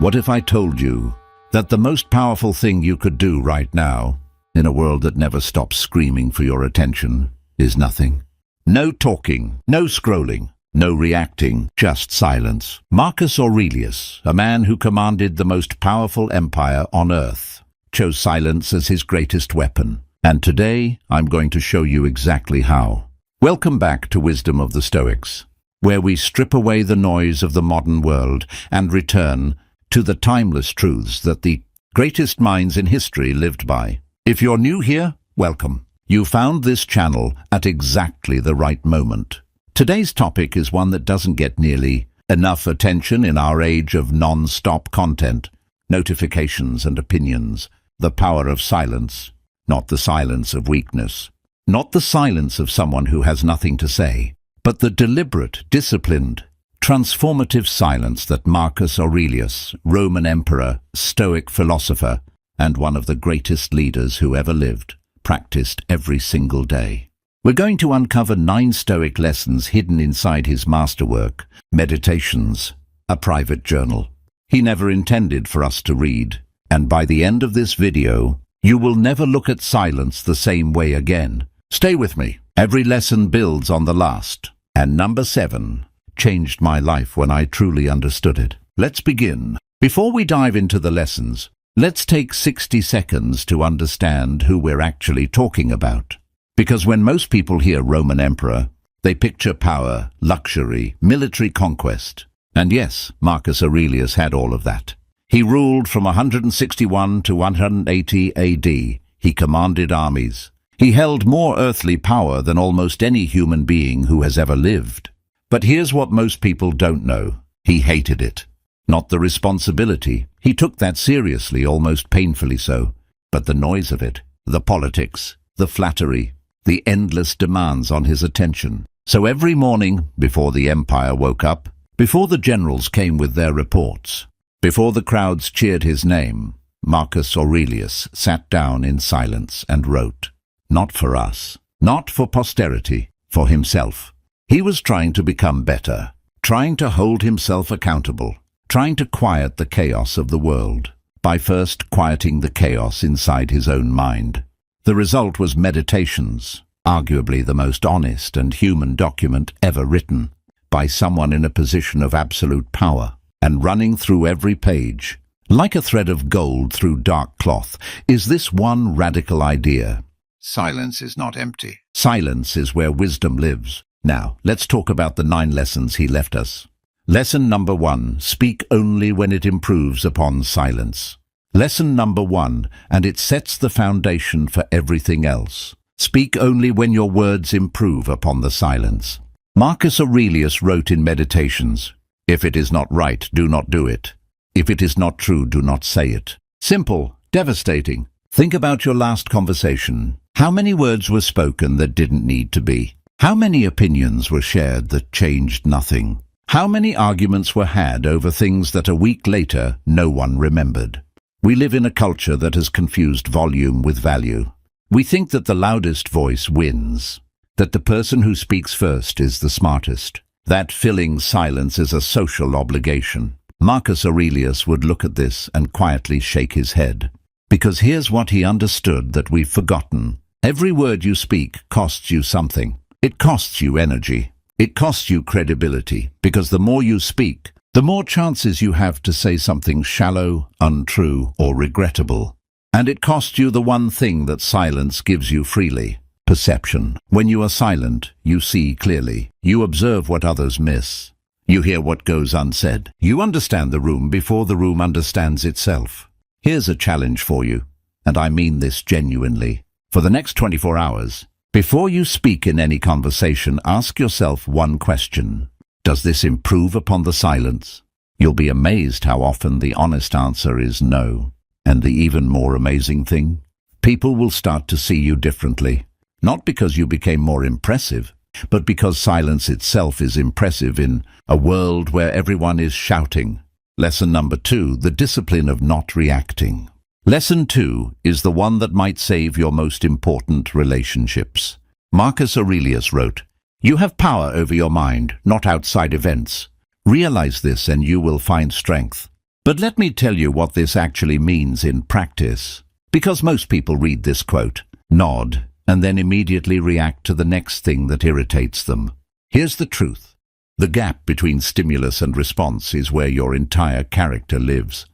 What if I told you that the most powerful thing you could do right now, in a world that never stops screaming for your attention, is nothing? No talking, no scrolling, no reacting, just silence. Marcus Aurelius, a man who commanded the most powerful empire on earth, chose silence as his greatest weapon. And today, I'm going to show you exactly how. Welcome back to Wisdom of the Stoics, where we strip away the noise of the modern world and return to the timeless truths that the greatest minds in history lived by. If you're new here, welcome. You found this channel at exactly the right moment. Today's topic is one that doesn't get nearly enough attention in our age of non-stop content, notifications and opinions. The power of silence, not the silence of weakness, not the silence of someone who has nothing to say, but the deliberate, disciplined, transformative silence that Marcus Aurelius, Roman emperor, Stoic philosopher, and one of the greatest leaders who ever lived, practiced every single day. We're going to uncover 9 Stoic lessons hidden inside his masterwork, Meditations, a private journal he never intended for us to read. And by the end of this video, you will never look at silence the same way again. Stay with me. Every lesson builds on the last. And number 7 changed my life when I truly understood it. Let's begin. Before we dive into the lessons, let's take 60 seconds to understand who we're actually talking about. Because when most people hear Roman emperor, they picture power, luxury, military conquest. And yes, Marcus Aurelius had all of that. He ruled from 161 to 180 AD. He commanded armies. He held more earthly power than almost any human being who has ever lived. But here's what most people don't know. He hated it. Not the responsibility. He took that seriously, almost painfully so. But the noise of it, the politics, the flattery, the endless demands on his attention. So every morning, before the empire woke up, before the generals came with their reports, before the crowds cheered his name, Marcus Aurelius sat down in silence and wrote. Not for us, not for posterity, for himself. He was trying to become better, trying to hold himself accountable, trying to quiet the chaos of the world, by first quieting the chaos inside his own mind. The result was Meditations, arguably the most honest and human document ever written, by someone in a position of absolute power. And running through every page, like a thread of gold through dark cloth, is this one radical idea. Silence is not empty. Silence is where wisdom lives. Now, let's talk about the 9 lessons he left us. Lesson number 1, speak only when it improves upon silence. Lesson number 1, and it sets the foundation for everything else. Speak only when your words improve upon the silence. Marcus Aurelius wrote in Meditations, if it is not right, do not do it. If it is not true, do not say it. Simple, devastating. Think about your last conversation. How many words were spoken that didn't need to be? How many opinions were shared that changed nothing? How many arguments were had over things that a week later no one remembered? We live in a culture that has confused volume with value. We think that the loudest voice wins, that the person who speaks first is the smartest. That filling silence is a social obligation. Marcus Aurelius would look at this and quietly shake his head. Because here's what he understood that we've forgotten. Every word you speak costs you something. It costs you energy. It costs you credibility. Because the more you speak, the more chances you have to say something shallow, untrue, or regrettable. And it costs you the one thing that silence gives you freely. Perception. When you are silent, you see clearly. You observe what others miss. You hear what goes unsaid. You understand the room before the room understands itself. Here's a challenge for you, and I mean this genuinely. For the next 24 hours, before you speak in any conversation, ask yourself one question. Does this improve upon the silence? You'll be amazed how often the honest answer is no. And the even more amazing thing? People will start to see you differently. Not because you became more impressive, but because silence itself is impressive in a world where everyone is shouting. Lesson number 2, the discipline of not reacting. Lesson 2 is the one that might save your most important relationships. Marcus Aurelius wrote, "You have power over your mind, not outside events. Realize this and you will find strength. But let me tell you what this actually means in practice. Because most people read this quote, nod, and then immediately react to the next thing that irritates them. Here's the truth. The gap between stimulus and response is where your entire character lives.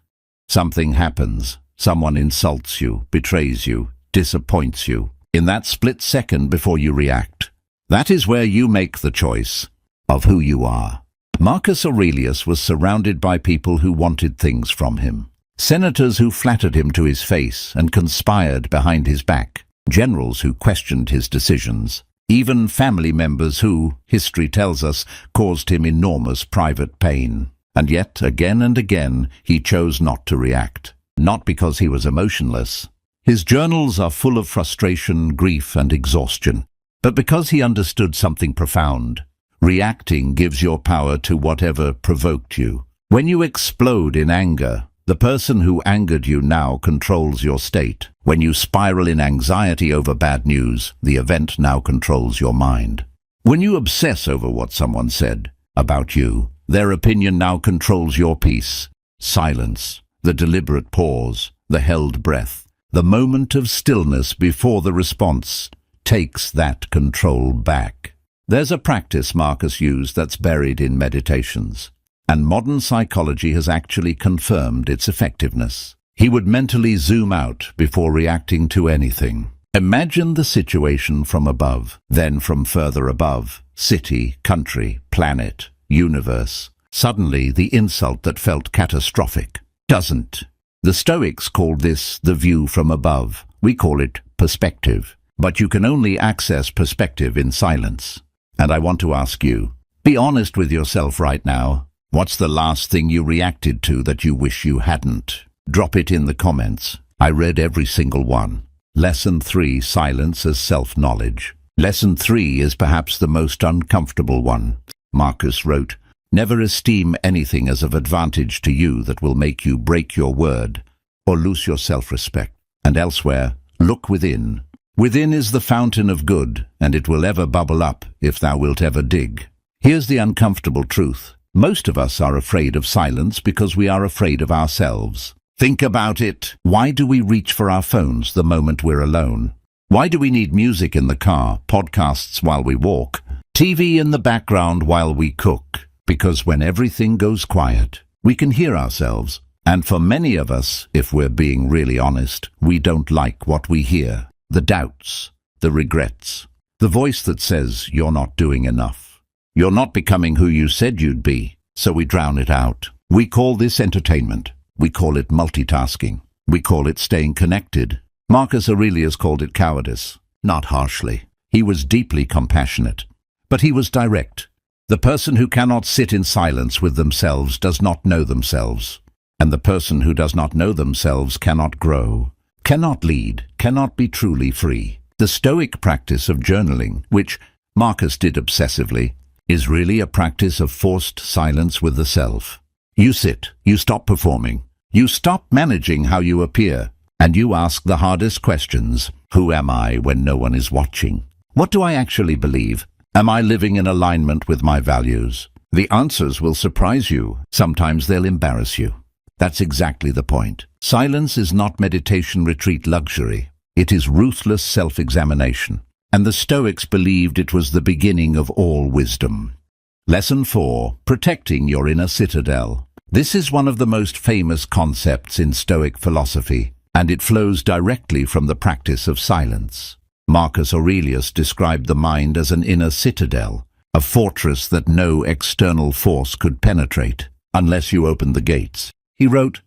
Something happens. Someone insults you, betrays you, disappoints you. In that split second before you react, that is where you make the choice of who you are. Marcus Aurelius was surrounded by people who wanted things from him. Senators who flattered him to his face and conspired behind his back. Generals who questioned his decisions. Even family members who, history tells us, caused him enormous private pain. And yet, again and again, he chose not to react. Not because he was emotionless. His journals are full of frustration, grief, and exhaustion. But because he understood something profound. Reacting gives your power to whatever provoked you. When you explode in anger, the person who angered you now controls your state. When you spiral in anxiety over bad news, the event now controls your mind. When you obsess over what someone said about you, their opinion now controls your peace. Silence, the deliberate pause, the held breath, the moment of stillness before the response takes that control back. There's a practice Marcus used that's buried in meditations, and modern psychology has actually confirmed its effectiveness. He would mentally zoom out before reacting to anything. Imagine the situation from above, then from further above, city, country, planet, universe. Suddenly, the insult that felt catastrophic doesn't. The Stoics called this the view from above. We call it perspective. But you can only access perspective in silence. And I want to ask you, be honest with yourself right now. What's the last thing you reacted to that you wish you hadn't? Drop it in the comments. I read every single one. Lesson 3, Silence as Self-Knowledge. Lesson 3 is perhaps the most uncomfortable one. Marcus wrote, "Never esteem anything as of advantage to you that will make you break your word or lose your self-respect." And elsewhere, "Look within. Within is the fountain of good, and it will ever bubble up if thou wilt ever dig." Here's the uncomfortable truth. Most of us are afraid of silence because we are afraid of ourselves. Think about it. Why do we reach for our phones the moment we're alone? Why do we need music in the car, podcasts while we walk, TV in the background while we cook? Because when everything goes quiet, we can hear ourselves. And for many of us, if we're being really honest, we don't like what we hear. The doubts, the regrets, the voice that says you're not doing enough. You're not becoming who you said you'd be, so we drown it out. We call this entertainment. We call it multitasking. We call it staying connected. Marcus Aurelius called it cowardice, not harshly. He was deeply compassionate, but he was direct. The person who cannot sit in silence with themselves does not know themselves, and the person who does not know themselves cannot grow, cannot lead, cannot be truly free. The Stoic practice of journaling, which Marcus did obsessively, is really a practice of forced silence with the self. You sit, you stop performing, you stop managing how you appear, and you ask the hardest questions. Who am I when no one is watching? What do I actually believe? Am I living in alignment with my values? The answers will surprise you. Sometimes they'll embarrass you. That's exactly the point. Silence is not meditation retreat luxury. It is ruthless self-examination. And the Stoics believed it was the beginning of all wisdom. Lesson 4. Protecting your inner citadel. This is one of the most famous concepts in Stoic philosophy, and it flows directly from the practice of silence. Marcus Aurelius described the mind as an inner citadel, a fortress that no external force could penetrate, unless you opened the gates. He wrote,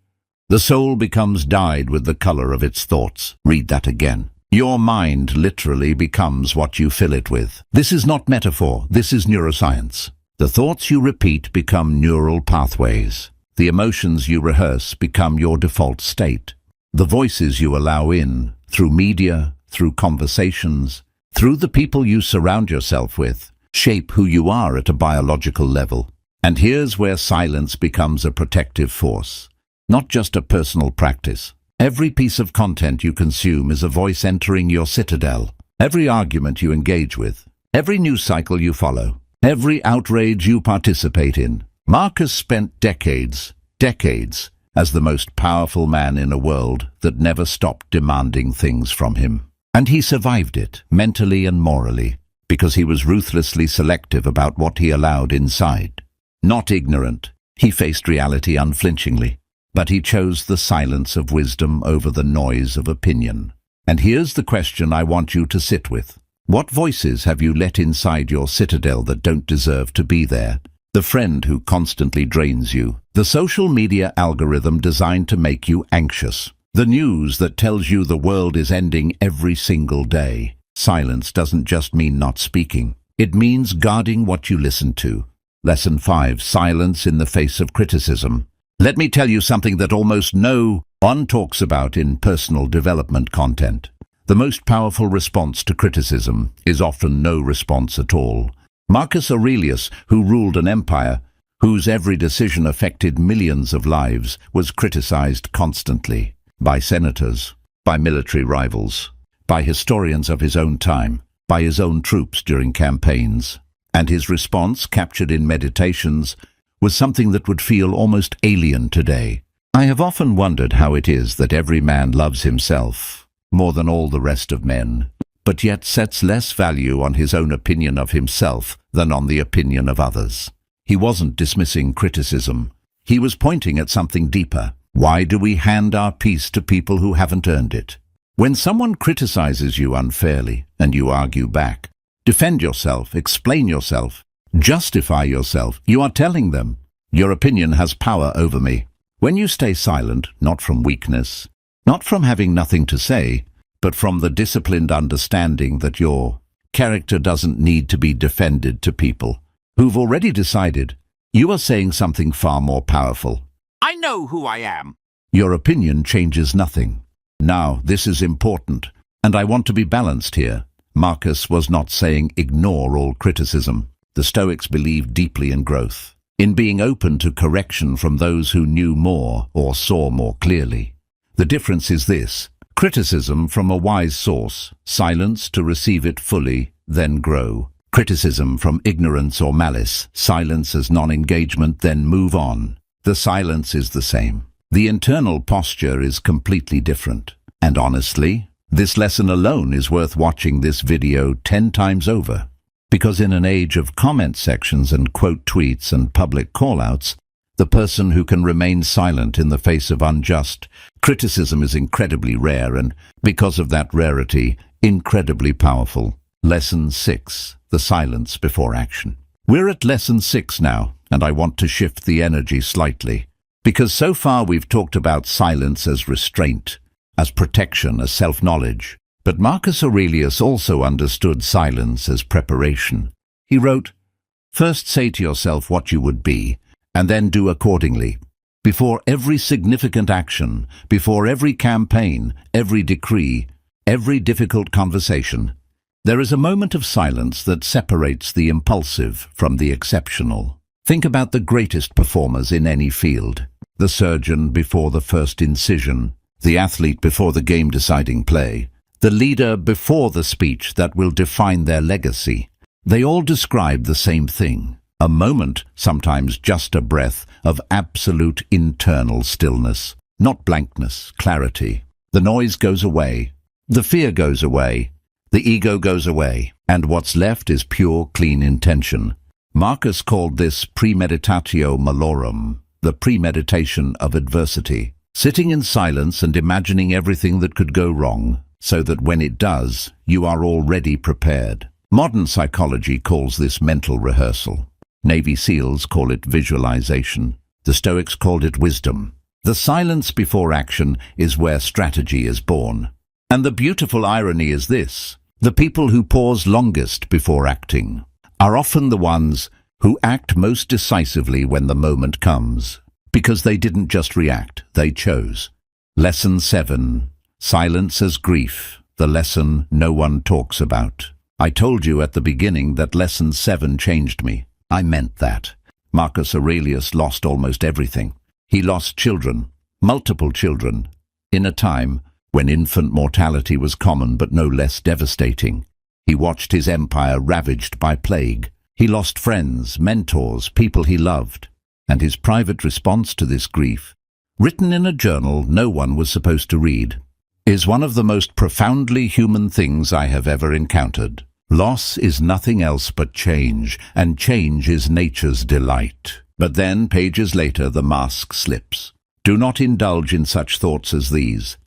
"The soul becomes dyed with the color of its thoughts." Read that again. Your mind literally becomes what you fill it with. This is not metaphor, this is neuroscience. The thoughts you repeat become neural pathways. The emotions you rehearse become your default state. The voices you allow in, through media, through conversations, through the people you surround yourself with, shape who you are at a biological level. And here's where silence becomes a protective force, not just a personal practice. Every piece of content you consume is a voice entering your citadel. Every argument you engage with, every news cycle you follow, every outrage you participate in. Marcus spent decades, as the most powerful man in a world that never stopped demanding things from him. And he survived it, mentally and morally, because he was ruthlessly selective about what he allowed inside. Not ignorant, he faced reality unflinchingly, but he chose the silence of wisdom over the noise of opinion. And here's the question I want you to sit with. What voices have you let inside your citadel that don't deserve to be there? The friend who constantly drains you. The social media algorithm designed to make you anxious. The news that tells you the world is ending every single day. Silence doesn't just mean not speaking. It means guarding what you listen to. Lesson 5. Silence in the face of criticism. Let me tell you something that almost no one talks about in personal development content. The most powerful response to criticism is often no response at all. Marcus Aurelius, who ruled an empire, whose every decision affected millions of lives, was criticized constantly by senators, by military rivals, by historians of his own time, by his own troops during campaigns. And his response, captured in Meditations, was something that would feel almost alien today. I have often wondered how it is that every man loves himself more than all the rest of men, but yet sets less value on his own opinion of himself than on the opinion of others. He wasn't dismissing criticism. He was pointing at something deeper. Why do we hand our peace to people who haven't earned it? When someone criticizes you unfairly and you argue back, defend yourself, explain yourself, justify yourself, you are telling them, your opinion has power over me. When you stay silent, not from weakness, not from having nothing to say, but from the disciplined understanding that your character doesn't need to be defended to people who've already decided, you are saying something far more powerful. I know who I am. Your opinion changes nothing. Now, this is important, and I want to be balanced here. Marcus was not saying ignore all criticism. The Stoics believed deeply in growth, in being open to correction from those who knew more or saw more clearly. The difference is this: criticism from a wise source, silence to receive it fully, then grow. Criticism from ignorance or malice, silence as non-engagement, then move on. The silence is the same. The internal posture is completely different. And honestly, this lesson alone is worth watching this video 10 times over. Because in an age of comment sections and quote tweets and public call-outs, the person who can remain silent in the face of unjust criticism is incredibly rare and, because of that rarity, incredibly powerful. Lesson 6. The silence before action. We're at lesson 6 now, and I want to shift the energy slightly. Because so far we've talked about silence as restraint, as protection, as self-knowledge. But Marcus Aurelius also understood silence as preparation. He wrote, "First say to yourself what you would be, and then do accordingly. Before every significant action, before every campaign, every decree, every difficult conversation, there is a moment of silence that separates the impulsive from the exceptional." Think about the greatest performers in any field. The surgeon before the first incision, the athlete before the game-deciding play, the leader before the speech that will define their legacy. They all describe the same thing: a moment, sometimes just a breath, of absolute internal stillness. Not blankness, clarity. The noise goes away, the fear goes away, the ego goes away, and what's left is pure, clean intention. Marcus called this premeditatio malorum, the premeditation of adversity. Sitting in silence and imagining everything that could go wrong, so that when it does, you are already prepared. Modern psychology calls this mental rehearsal. Navy SEALs call it visualization. The Stoics called it wisdom. The silence before action is where strategy is born. And the beautiful irony is this: the people who pause longest before acting are often the ones who act most decisively when the moment comes, because they didn't just react, they chose. Lesson 7. Silence as grief, the lesson no one talks about. I told you at the beginning that lesson 7 changed me. I meant that. Marcus Aurelius lost almost everything. He lost children, multiple children, in a time when infant mortality was common but no less devastating. He watched his empire ravaged by plague. He lost friends, mentors, people he loved. And his private response to this grief written in a journal no one was supposed to read, is one of the most profoundly human things I have ever encountered. Loss is nothing else but change, and change is nature's delight. But then, pages later, the mask slips. Do not indulge in such thoughts as these,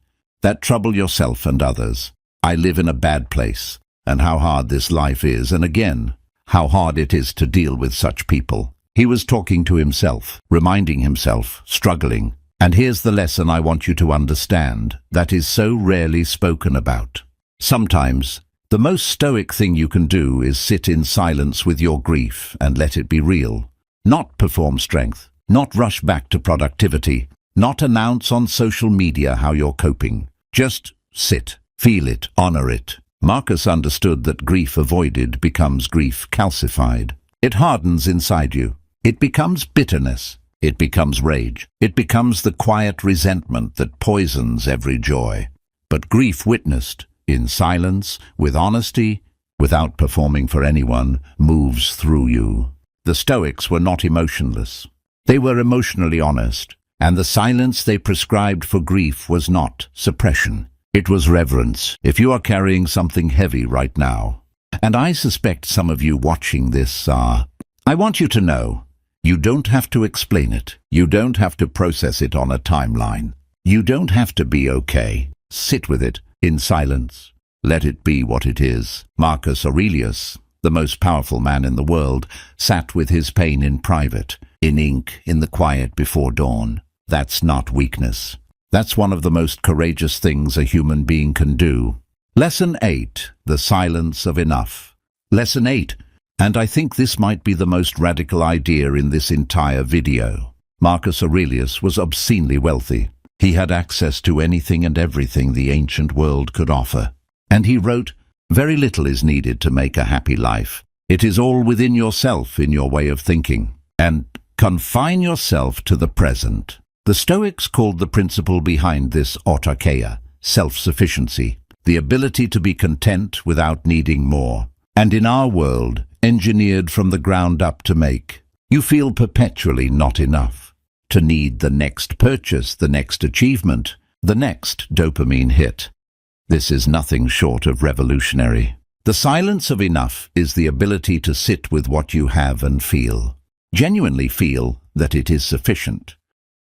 that trouble yourself and others. I live in a bad place, and how hard this life is, and again, how hard it is to deal with such people. He was talking to himself, reminding himself, struggling. And here's the lesson I want you to understand, that is so rarely spoken about. Sometimes, the most stoic thing you can do is sit in silence with your grief and let it be real. Not perform strength, not rush back to productivity, not announce on social media how you're coping. Just sit, feel it, honor it. Marcus understood that grief avoided becomes grief calcified. It hardens inside you. It becomes bitterness. It becomes rage. It becomes the quiet resentment that poisons every joy. But grief witnessed, in silence, with honesty, without performing for anyone, moves through you. The Stoics were not emotionless. They were emotionally honest, and the silence they prescribed for grief was not suppression. It was reverence. If you are carrying something heavy right now, and I suspect some of you watching this are, I want you to know, you don't have to explain it. You don't have to process it on a timeline. You don't have to be okay. Sit with it in silence. Let it be what it is. Marcus Aurelius, the most powerful man in the world, sat with his pain in private, in ink, in the quiet before dawn. That's not weakness. That's one of the most courageous things a human being can do. Lesson 8, the silence of enough. Lesson 8. And I think this might be the most radical idea in this entire video. Marcus Aurelius was obscenely wealthy. He had access to anything and everything the ancient world could offer. And he wrote, "Very little is needed to make a happy life. It is all within yourself in your way of thinking. And confine yourself to the present." The Stoics called the principle behind this autarkeia, self-sufficiency, the ability to be content without needing more. And in our world, engineered from the ground up to make, you feel perpetually not enough, to need the next purchase, the next achievement, the next dopamine hit. This is nothing short of revolutionary. The silence of enough is the ability to sit with what you have and feel. Genuinely feel that it is sufficient.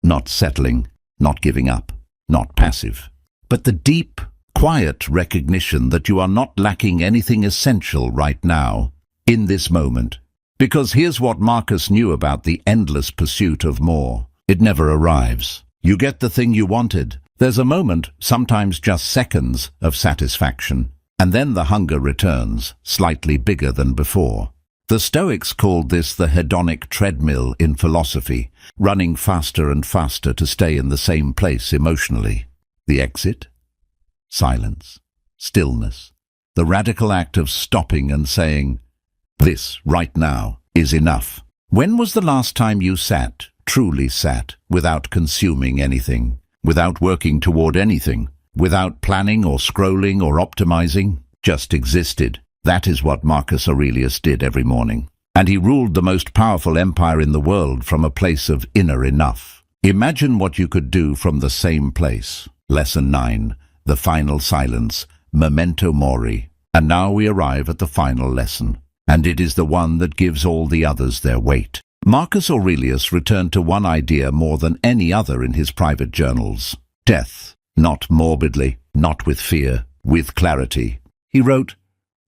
Not settling, not giving up, not passive. But the deep, quiet recognition that you are not lacking anything essential right now, in this moment. Because here's what Marcus knew about the endless pursuit of more. It never arrives. You get the thing you wanted. There's a moment, sometimes just seconds, of satisfaction. And then the hunger returns, slightly bigger than before. The Stoics called this the hedonic treadmill in philosophy, running faster and faster to stay in the same place emotionally. The exit? Silence. Stillness. The radical act of stopping and saying, "This, right now, is enough." When was the last time you sat, truly sat, without consuming anything, without working toward anything, without planning or scrolling or optimizing, just existed? That is what Marcus Aurelius did every morning. And he ruled the most powerful empire in the world from a place of inner enough. Imagine what you could do from the same place. Lesson 9, the final silence, memento mori. And now we arrive at the final lesson. And it is the one that gives all the others their weight. Marcus Aurelius returned to one idea more than any other in his private journals. Death. Not morbidly, not with fear, with clarity. He wrote,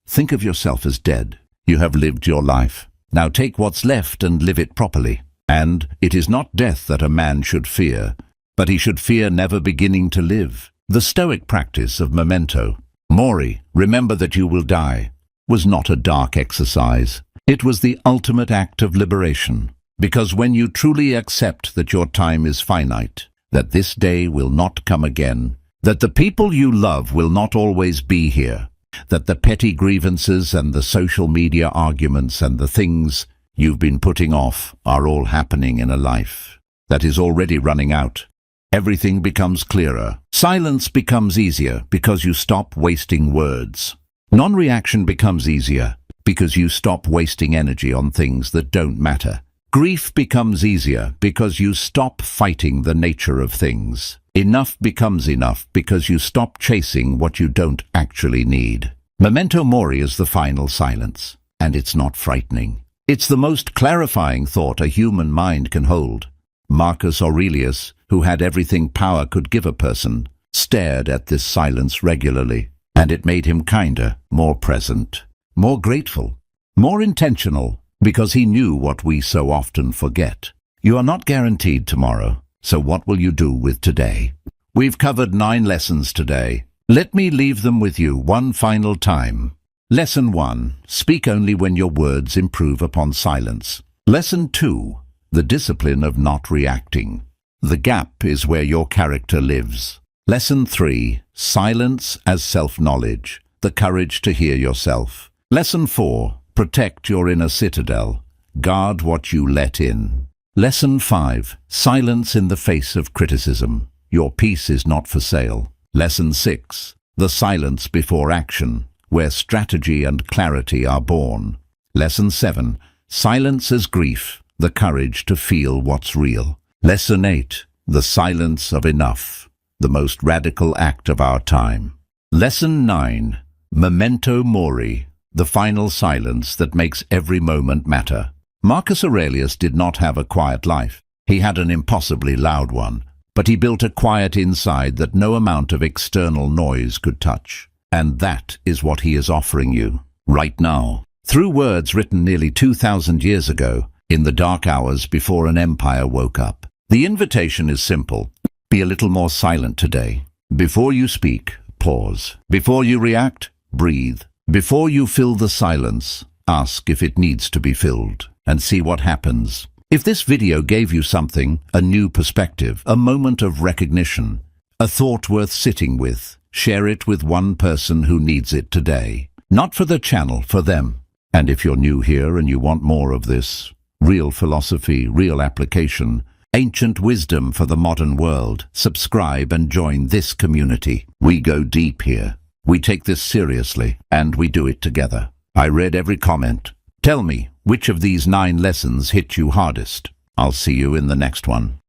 "Think of yourself as dead. You have lived your life. Now take what's left and live it properly. And it is not death that a man should fear, but he should fear never beginning to live." The Stoic practice of memento mori, remember that you will die, was not a dark exercise. It was the ultimate act of liberation. Because when you truly accept that your time is finite, that this day will not come again, that the people you love will not always be here, that the petty grievances and the social media arguments and the things you've been putting off are all happening in a life that is already running out, everything becomes clearer. Silence becomes easier because you stop wasting words. Non-reaction becomes easier because you stop wasting energy on things that don't matter. Grief becomes easier because you stop fighting the nature of things. Enough becomes enough because you stop chasing what you don't actually need. Memento mori is the final silence, and it's not frightening. It's the most clarifying thought a human mind can hold. Marcus Aurelius, who had everything power could give a person, stared at this silence regularly, and it made him kinder, more present, more grateful, more intentional, because he knew what we so often forget. You are not guaranteed tomorrow, so what will you do with today? We've covered 9 lessons today. Let me leave them with you one final time. Lesson 1. Speak only when your words improve upon silence. Lesson 2. The discipline of not reacting. The gap is where your character lives. Lesson 3. Silence as self-knowledge. The courage to hear yourself. Lesson 4. Protect your inner citadel. Guard what you let in. Lesson 5. Silence in the face of criticism. Your peace is not for sale. Lesson 6. The silence before action, where strategy and clarity are born. Lesson 7. Silence as grief. The courage to feel what's real. Lesson 8. The silence of enough. The most radical act of our time. Lesson 9. Memento mori. The final silence that makes every moment matter. Marcus Aurelius did not have a quiet life. He had an impossibly loud one, but he built a quiet inside that no amount of external noise could touch. And that is what he is offering you right now. Through words written nearly 2,000 years ago, in the dark hours before an empire woke up. The invitation is simple. Be a little more silent today. Before you speak, pause. Before you react, breathe. Before you fill the silence, ask if it needs to be filled, and see what happens. If this video gave you something, a new perspective, a moment of recognition, a thought worth sitting with, share it with one person who needs it today. Not for the channel, for them. And if you're new here and you want more of this, real philosophy, real application, ancient wisdom for the modern world, subscribe and join this community. We go deep here. We take this seriously, and we do it together. I read every comment. Tell me, which of these 9 lessons hit you hardest? I'll see you in the next one.